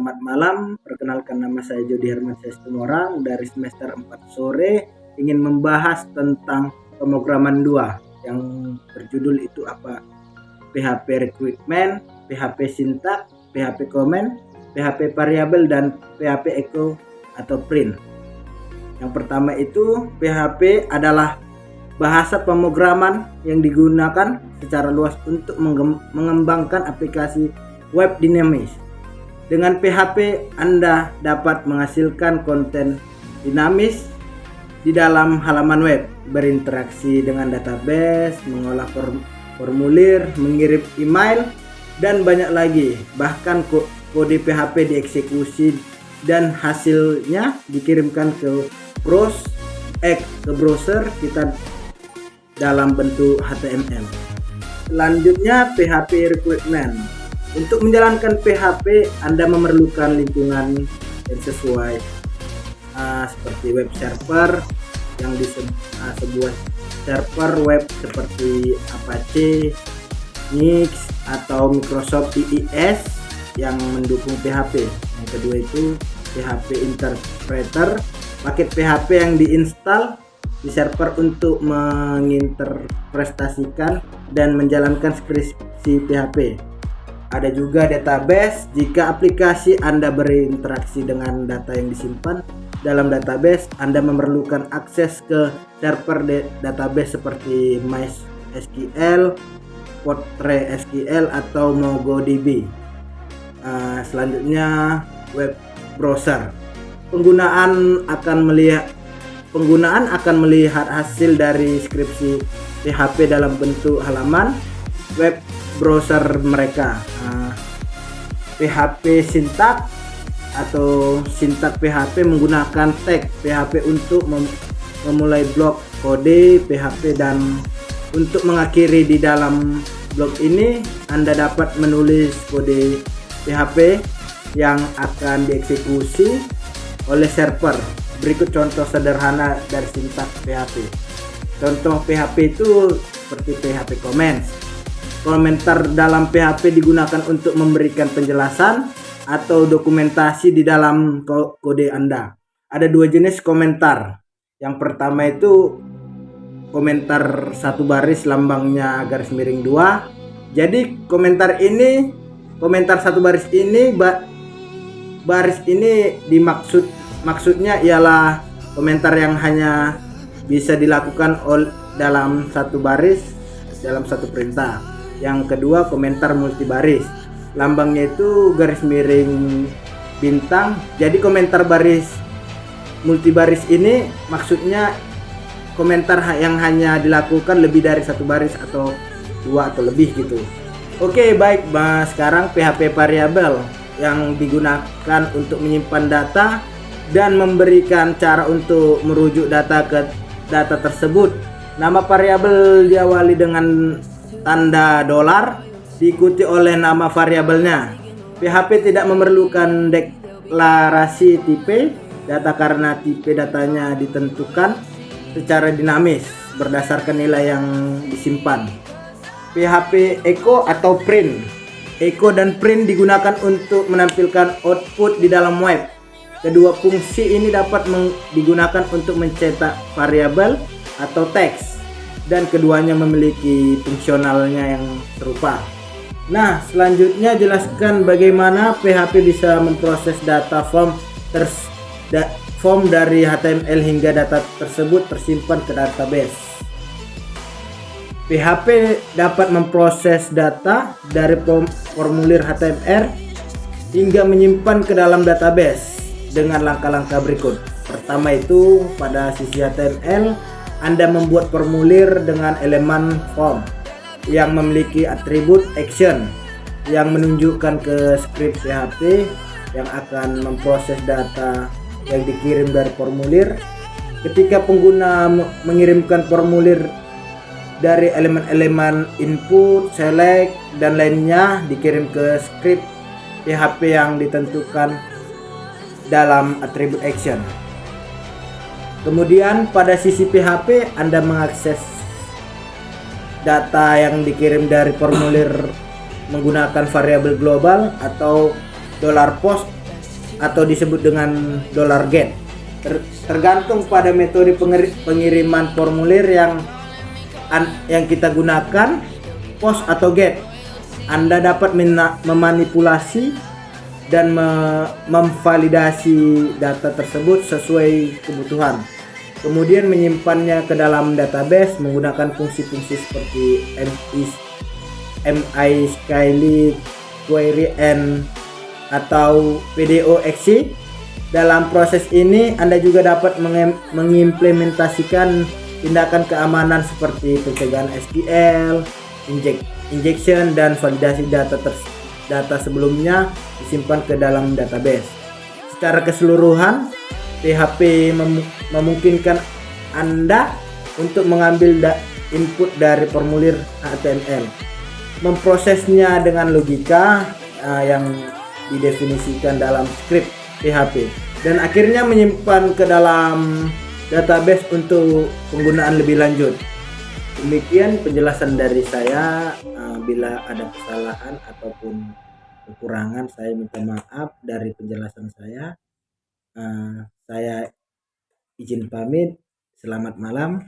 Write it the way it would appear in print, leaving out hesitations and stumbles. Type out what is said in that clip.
Selamat malam, perkenalkan nama saya Jody Hermansyah Situmorang dari semester 4 sore ingin membahas tentang pemrograman 2 yang berjudul itu apa? PHP Recruitment, PHP Syntax, PHP Comment, PHP Variable, dan PHP Echo atau Print. Yang pertama itu PHP adalah bahasa pemrograman yang digunakan secara luas untuk mengembangkan aplikasi web dinamis. Dengan PHP Anda dapat menghasilkan konten dinamis di dalam halaman web, berinteraksi dengan database, mengolah formulir, mengirim email, dan banyak lagi. Bahkan kode PHP dieksekusi dan hasilnya dikirimkan ke browser kita dalam bentuk HTML. Selanjutnya PHP Recruitment. Untuk menjalankan PHP, Anda memerlukan lingkungan yang sesuai, seperti web server yang sebuah server web seperti Apache, Nix, atau Microsoft IIS yang mendukung PHP. Yang kedua itu PHP Interpreter, paket PHP yang diinstal di server untuk menginterpretasikan dan menjalankan skripsi PHP. Ada juga database. Jika aplikasi Anda berinteraksi dengan data yang disimpan dalam database, Anda memerlukan akses ke server database seperti MySQL, PostgreSQL, atau MongoDB. Selanjutnya web browser. Penggunaan akan melihat hasil dari skripsi PHP dalam bentuk halaman web browser mereka. PHP Syntax atau Syntax PHP menggunakan tag PHP untuk memulai blok kode PHP, dan untuk mengakhiri di dalam blok ini Anda dapat menulis kode PHP yang akan dieksekusi oleh server. Berikut contoh sederhana dari Syntax PHP. Contoh PHP itu seperti PHP Comments. Komentar dalam PHP digunakan untuk memberikan penjelasan atau dokumentasi di dalam kode Anda. Ada dua jenis komentar. Yang pertama itu komentar satu baris, lambangnya garis miring 2. Jadi komentar satu baris ini maksudnya ialah komentar yang hanya bisa dilakukan dalam satu baris dalam satu perintah. Yang kedua komentar multibaris, lambangnya itu garis miring bintang. Jadi komentar baris multibaris ini maksudnya komentar yang hanya dilakukan lebih dari satu baris atau dua atau lebih gitu. Oke, baik, sekarang PHP variabel yang digunakan untuk menyimpan data dan memberikan cara untuk merujuk data ke data tersebut. Nama variabel diawali dengan tanda $, diikuti oleh nama variabelnya. PHP tidak memerlukan deklarasi tipe data karena tipe datanya ditentukan secara dinamis berdasarkan nilai yang disimpan. PHP Echo atau Print. Echo dan Print digunakan untuk menampilkan output di dalam web. Kedua fungsi ini dapat digunakan untuk mencetak variabel atau teks, dan keduanya memiliki fungsionalnya yang serupa. Nah, selanjutnya jelaskan bagaimana PHP bisa memproses data form dari HTML hingga data tersebut tersimpan ke database. PHP dapat memproses data dari formulir HTML hingga menyimpan ke dalam database dengan langkah-langkah berikut. Pertama itu pada sisi HTML, Anda membuat formulir dengan elemen form yang memiliki atribut action yang menunjukkan ke script PHP yang akan memproses data yang dikirim dari formulir. Ketika pengguna mengirimkan formulir dari elemen-elemen input, select, dan lainnya dikirim ke script PHP yang ditentukan dalam atribut action. Kemudian pada sisi PHP Anda mengakses data yang dikirim dari formulir menggunakan variabel global atau $post atau disebut dengan dollar get. Tergantung pada metode pengiriman formulir yang kita gunakan, post atau get. Anda dapat memanipulasi dan memvalidasi data tersebut sesuai kebutuhan. Kemudian menyimpannya ke dalam database menggunakan fungsi-fungsi seperti MI Skylead, Query N, atau PDO-exe. Dalam proses ini Anda juga dapat mengimplementasikan tindakan keamanan seperti pencegahan SQL, injection, dan validasi data sebelumnya disimpan ke dalam database. Secara keseluruhan, PHP memungkinkan Anda untuk mengambil input dari formulir HTML, memprosesnya dengan logika yang didefinisikan dalam script PHP, dan akhirnya menyimpan ke dalam database untuk penggunaan lebih lanjut. Demikian penjelasan dari saya. Bila ada kesalahan ataupun kekurangan, saya minta maaf dari penjelasan saya. Saya izin pamit. Selamat malam.